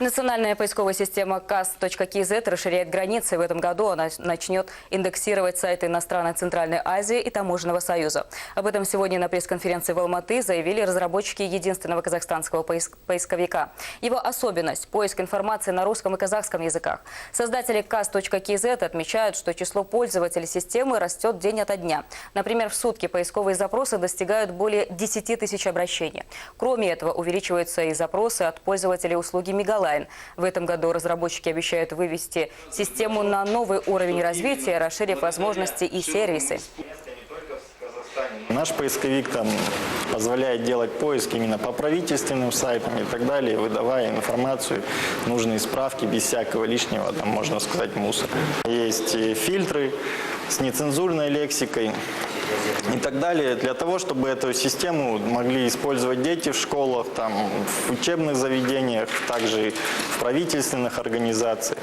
Национальная поисковая система CAS.KZ расширяет границы. В этом году она начнет индексировать сайты иностранной Центральной Азии и Таможенного союза. Об этом сегодня на пресс-конференции в Алматы заявили разработчики единственного казахстанского поисковика. Его особенность – поиск информации на русском и казахском языках. Создатели CAS.KZ отмечают, что число пользователей системы растет день ото дня. Например, в сутки поисковые запросы достигают более 10 тысяч обращений. Кроме этого, увеличиваются и запросы от пользователей услуги Мегалайн. В этом году разработчики обещают вывести систему на новый уровень развития, расширив возможности и сервисы. Наш поисковик позволяет делать поиск именно по правительственным сайтам и так далее, выдавая информацию, нужные справки без всякого лишнего, можно сказать, мусора. Есть фильтры с нецензурной лексикой и так далее, для того, чтобы эту систему могли использовать дети в школах, в учебных заведениях, также в правительственных организациях.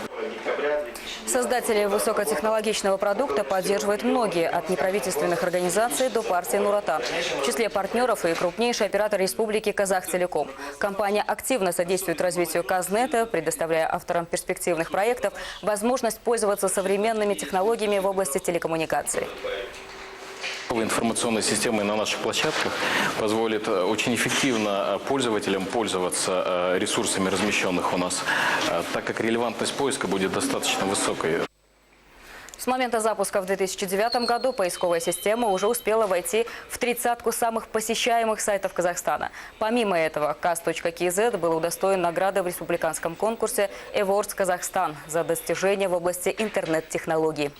Создатели высокотехнологичного продукта поддерживают многие, от неправительственных организаций до партии Нур-Отан. В числе партнеров и крупнейший оператор республики Казахтелеком. Компания активно содействует развитию Казнета, предоставляя авторам перспективных проектов возможность пользоваться современными технологиями в области телекоммуникаций. Информационная система на наших площадках позволит очень эффективно пользователям пользоваться ресурсами, размещенных у нас, так как релевантность поиска будет достаточно высокой. С момента запуска в 2009 году поисковая система уже успела войти в 30-ку самых посещаемых сайтов Казахстана. Помимо этого, CAS.KZ был удостоен награды в республиканском конкурсе Awards Казахстан за достижения в области интернет-технологий.